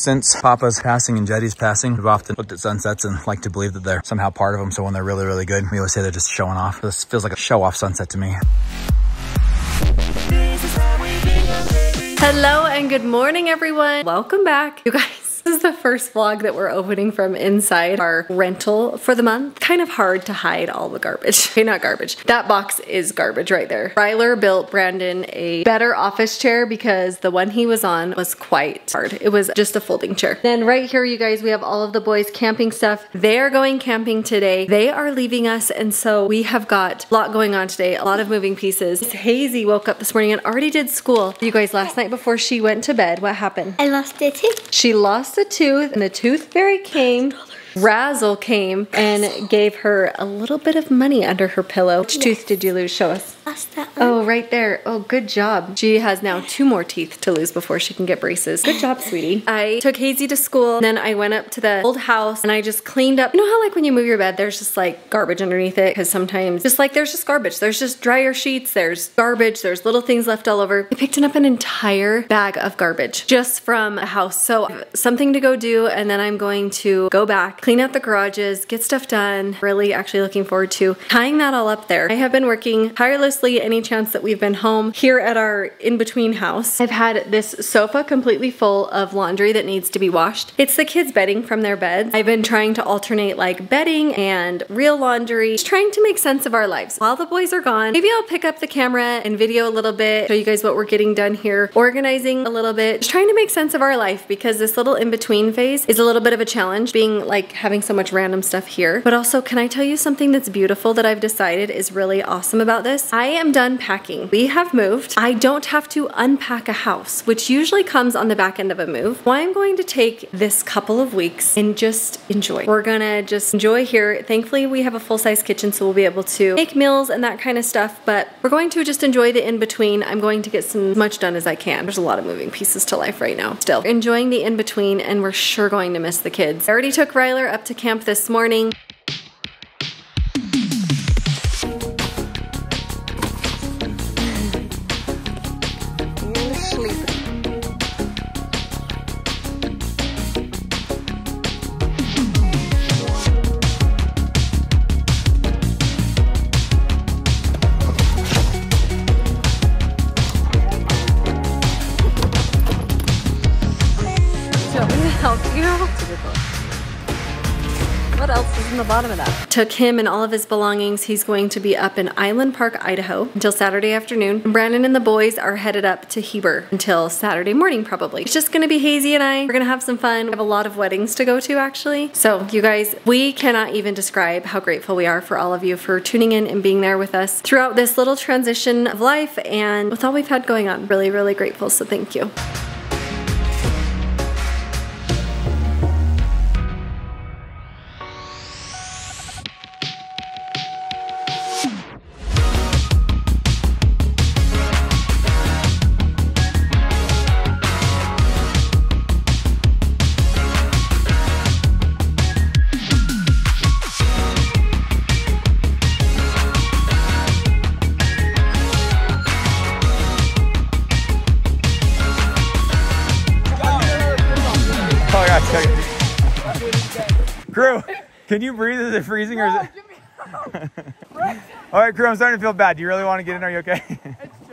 Since Papa's passing and Jetty's passing, we've often looked at sunsets and like to believe that they're somehow part of them. So when they're really, really good, we always say they're just showing off. This feels like a show-off sunset to me. Hello and good morning, everyone. Welcome back. You guys, this is the first vlog that we're opening from inside our rental for the month. Kind of hard to hide all the garbage. Okay, not garbage. That box is garbage right there. Ryler built Brandon a better office chair because the one he was on was quite hard. It was just a folding chair. Then right here, you guys, we have all of the boys' camping stuff. They are going camping today. They are leaving us, and so we have got a lot going on today, a lot of moving pieces. Hazy woke up this morning and already did school. You guys, last night before she went to bed, what happened? I lost a tooth. She lost a tooth, and the tooth fairy came. Razzle came and gave her a little bit of money under her pillow. Which tooth did you lose? Show us. Lost that one. Oh, right there. Oh, good job. She has now 2 more teeth to lose before she can get braces. Good job, sweetie. I took Hazy to school, and then I went up to the old house and I just cleaned up. You know how like when you move your bed, there's just like garbage underneath it? Because sometimes just like there's just garbage. There's just dryer sheets, there's garbage, there's little things left all over. I picked up an entire bag of garbage just from a house. So something to go do, and then I'm going to go back, clean out the garages, get stuff done. Really actually looking forward to tying that all up there. I have been working tirelessly any chance that we've been home here at our in-between house. I've had this sofa completely full of laundry that needs to be washed. It's the kids' bedding from their beds. I've been trying to alternate like bedding and real laundry, just trying to make sense of our lives. While the boys are gone, maybe I'll pick up the camera and video a little bit, show you guys what we're getting done here, organizing a little bit, just trying to make sense of our life, because this little in-between phase is a little bit of a challenge, being like having so much random stuff here. But also, can I tell you something that's beautiful that I've decided is really awesome about this? I am done packing. We have moved. I don't have to unpack a house, which usually comes on the back end of a move. Well, I'm going to take this couple of weeks and just enjoy. We're gonna just enjoy here. Thankfully, we have a full-size kitchen, so we'll be able to make meals and that kind of stuff, but we're going to just enjoy the in-between. I'm going to get as much done as I can. There's a lot of moving pieces to life right now. Still, enjoying the in-between, and we're sure going to miss the kids. I already took Ryler up to camp this morning. What else is in the bottom of that? Took him and all of his belongings. He's going to be up in Island Park, Idaho until Saturday afternoon. And Brandon and the boys are headed up to Heber until Saturday morning probably. It's just gonna be Hazy and I. We're gonna have some fun. We have a lot of weddings to go to actually. So you guys, we cannot even describe how grateful we are for all of you for tuning in and being there with us throughout this little transition of life and with all we've had going on. Really, really grateful, so thank you. Crew, can you breathe? Is it freezing or is it? All right, crew, I'm starting to feel bad. Do you really want to get in? Are you okay?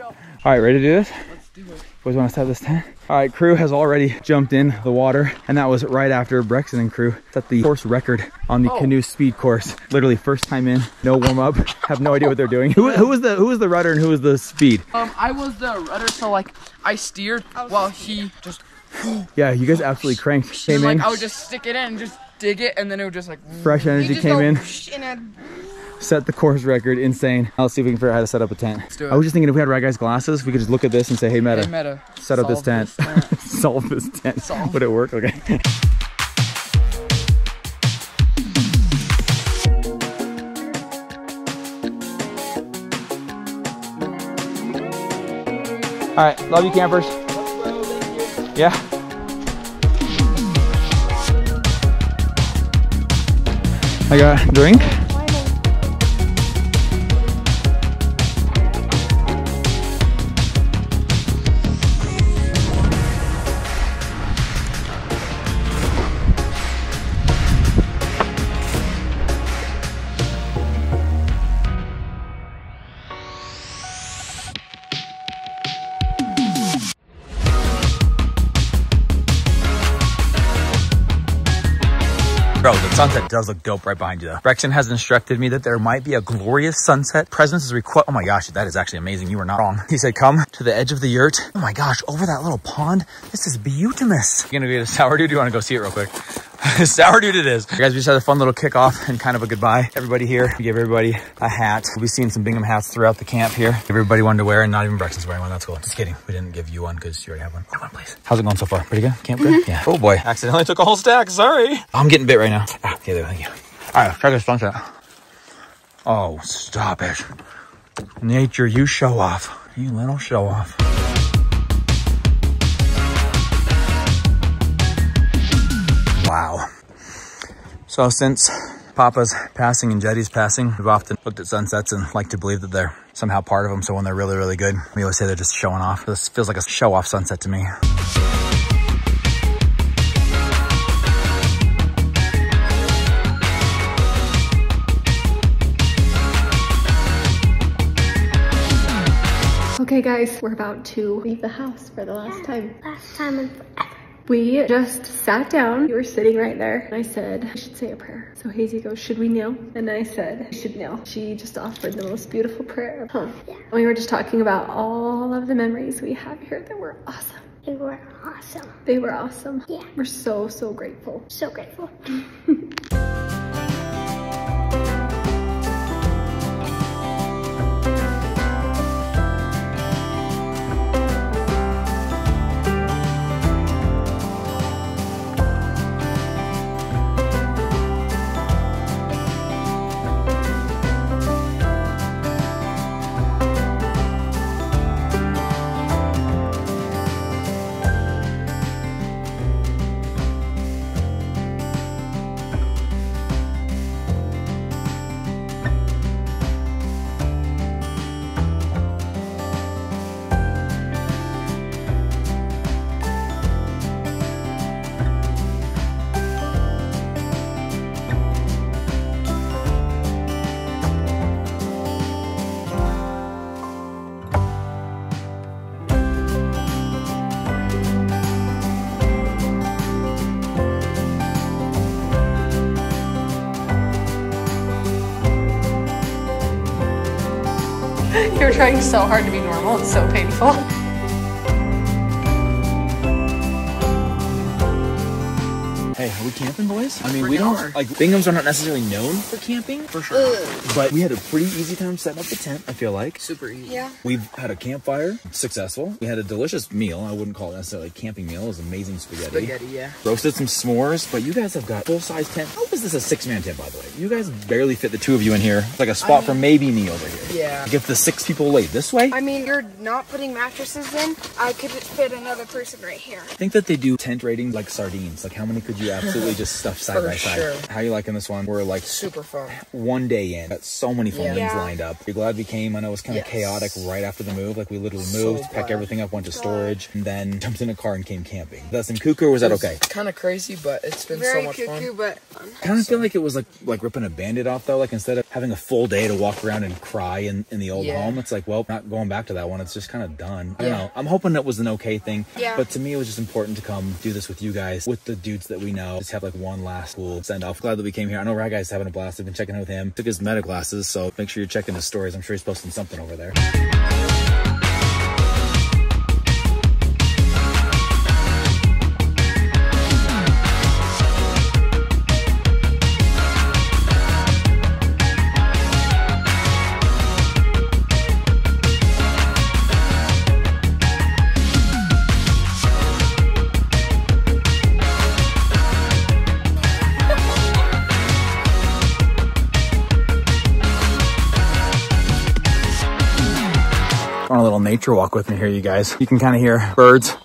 All right, ready to do this? Let's do it. Boys want to set this tent? All right, crew has already jumped in the water, and that was right after Brexton and crew set the course record on the canoe speed course. Literally first time in, no warm up, have no idea what they're doing. Who was the rudder and who was the speed? I was the rudder, so like I steered while he just. Yeah, you guys absolutely cranked. Came in. I would just stick it in and just dig it, and then it would just like. Fresh energy came in. Set the course record, insane. Let's see if we can figure out how to set up a tent. Let's do it. I was just thinking if we had Right Guys glasses, we could just look at this and say, hey Meta, set up this tent. Solve this tent. Would it work? Okay. All right, love you campers. Yeah. I got a drink. Bro, the sunset does look dope right behind you though. Brexton has instructed me that there might be a glorious sunset presence as we oh my gosh, that is actually amazing. You were not wrong. He said, come to the edge of the yurt. Oh my gosh, over that little pond. This is beautimous. You're gonna be a sour dude? Do you wanna go see it real quick? Sour dude it is. Guys, we just had a fun little kickoff and kind of a goodbye. Everybody here, we gave everybody a hat. We'll be seeing some Bingham hats throughout the camp here. Everybody wanted to wear, and not even Brexton's wearing one. That's cool. Just kidding. We didn't give you one because you already have one. Come on, please. How's it going so far? Pretty good? Camp good? Yeah. Oh boy, accidentally took a whole stack. Sorry. I'm getting bit right now. Ah, yeah, there, thank you. All right, try this sunset. Oh, stop it. Nature, you show off. You little show off. Wow. So since Papa's passing and Jetty's passing, we've often looked at sunsets and like to believe that they're somehow part of them. So when they're really, really good, we always say they're just showing off. This feels like a show-off sunset to me. Okay guys, we're about to leave the house for the last time. Last time in forever. We just sat down. You were sitting right there. And I said, I should say a prayer. So Hazy goes, should we kneel? And I said, we should kneel. She just offered the most beautiful prayer. Huh. Yeah. And we were just talking about all of the memories we have here that were awesome. They were awesome. They were awesome. Yeah. We're so, so grateful. So grateful. You're trying so hard to be normal. It's so painful. Hey, are we camping, boys? I mean, we don't, like, Binghams are not necessarily known for camping, for sure. But we had a pretty easy time setting up the tent, I feel like. Super easy. Yeah. We've had a campfire, successful. We had a delicious meal. I wouldn't call it necessarily a camping meal. It was amazing spaghetti. Spaghetti, yeah. Roasted some s'mores, but you guys have got full-size tent. How is this a 6-man tent, by the way? You guys barely fit the 2 of you in here. It's like a spot for maybe me over here. Yeah. Like if the 6 people laid this way, I mean, you're not putting mattresses in. I could fit another person right here. I think that they do tent ratings like sardines. Like how many could you absolutely just stuff side by side? Sure. How you liking this one? We're like Super fun. 1 day in. Got so many fun things Yeah. lined up. You're glad we came. I know it was kind of chaotic right after the move. Like we literally moved, packed everything up, went to storage, and then jumped in a car and came camping. That's in cuckoo, or was that okay? Kind of crazy, but it's been Very so much cuckoo, fun. but fun. I kind of feel like it was like ripping a Band-Aid off though. Like instead of having a full day to walk around and cry in the old home, it's like, well, not going back to that one. It's just kind of done. I don't know. I'm hoping that was an okay thing. Yeah. But to me, it was just important to come do this with you guys, with the dudes that we know. Just have like one last cool send off. Glad that we came here. I know Rye Guy's having a blast. I've been checking in with him. Took his meta glasses, so make sure you're checking his stories. I'm sure he's posting something over there. On a little nature walk with me here, you guys. You can kind of hear birds.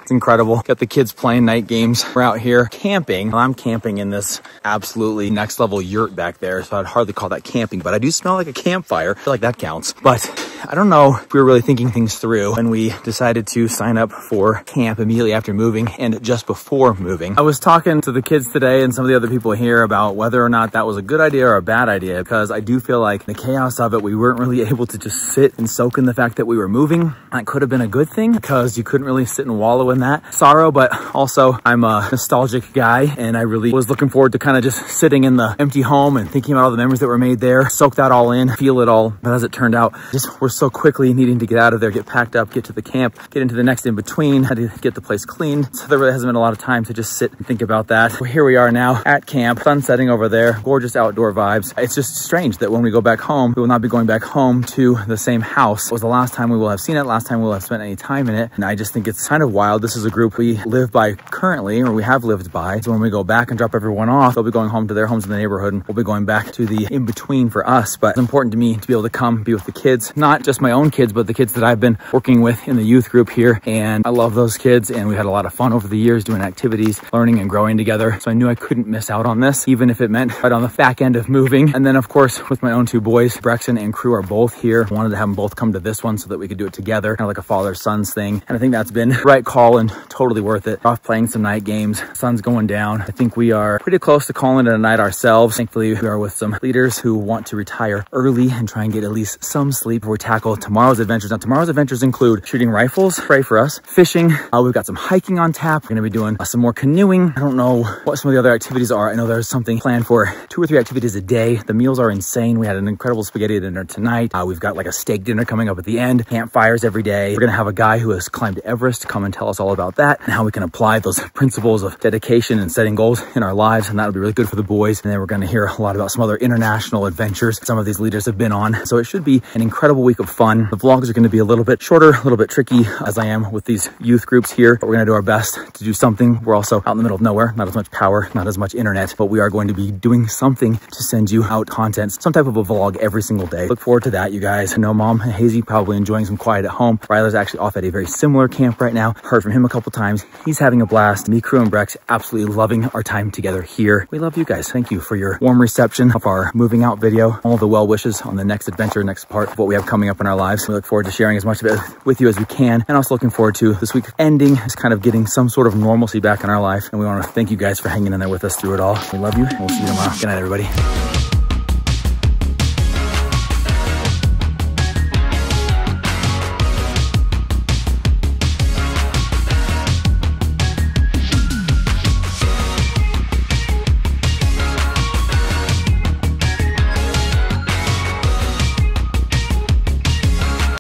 It's incredible. Got the kids playing night games. We're out here camping. I'm camping in this absolutely next level yurt back there, so I'd hardly call that camping, but I do smell like a campfire. I feel like that counts. But I don't know if we were really thinking things through when we decided to sign up for camp immediately after moving and just before moving. I was talking to the kids today and some of the other people here about whether or not that was a good idea or a bad idea, because I do feel like the chaos of it, we weren't really able to just sit and soak in the fact that we were moving. That could have been a good thing because you couldn't really sit and wallow in that sorrow, but also I'm a nostalgic guy and I really was looking forward to kind of just sitting in the empty home and thinking about all the memories that were made there, soak that all in, feel it all. But as it turned out, just we're so quickly needing to get out of there, get packed up, get to the camp, get into the next in between, had to get the place cleaned. So there really hasn't been a lot of time to just sit and think about that. Well, here we are now at camp, sun setting over there, gorgeous outdoor vibes. It's just strange that when we go back home, we will not be going back home to the same house. It was the last time we will have seen it, last time we will have spent any time in it. And I just think it's kind of wild. This is a group we live by currently, or we have lived by. So when we go back and drop everyone off, they'll be going home to their homes in the neighborhood and we'll be going back to the in-between for us. But it's important to me to be able to come be with the kids, not just my own kids, but the kids that I've been working with in the youth group here. And I love those kids and we had a lot of fun over the years doing activities, learning and growing together. So I knew I couldn't miss out on this, even if it meant right on the back end of moving. And then of course, with my own two boys, Brexton and Crew are both here. I wanted to have them both come to this one so that we could do it together, kind of like a father-sons thing. And I think that's been the right call and totally worth it. Off playing some night games, sun's going down. I think we are pretty close to calling it a night ourselves. Thankfully, we are with some leaders who want to retire early and try and get at least some sleep before we tackle tomorrow's adventures. Now, tomorrow's adventures include shooting rifles, pray for us, fishing. We've got some hiking on tap. We're gonna be doing some more canoeing. I don't know what some of the other activities are. I know there's something planned for 2 or 3 activities a day. The meals are insane. We had an incredible spaghetti dinner tonight. We've got like a steak dinner coming up at the end, campfires every day. We're gonna have a guy who has climbed Everest come and tell us all about that and how we can apply those principles of dedication and setting goals in our lives. And that'll be really good for the boys. And then we're gonna hear a lot about some other international adventures some of these leaders have been on. So it should be an incredible week of fun. The vlogs are gonna be a little bit shorter, a little bit tricky as I am with these youth groups here, but we're gonna do our best to do something. We're also out in the middle of nowhere, not as much power, not as much internet, but we are going to be doing something to send you out content, some type of a vlog every single day. Look forward to that, you guys. I know Mom and Hazy probably enjoying some quiet at home. Ryler's actually off at a very similar camp right now. Heard from him a couple times. He's having a blast. Me, Crew, and Brex absolutely loving our time together here. We love you guys. Thank you for your warm reception of our moving out video, all the well wishes on the next adventure, next part of what we have coming up in our lives. We look forward to sharing as much of it with you as we can, and also looking forward to this week ending, just kind of getting some sort of normalcy back in our life. And we want to thank you guys for hanging in there with us through it all. We love you, and we'll see you tomorrow. Good night, everybody.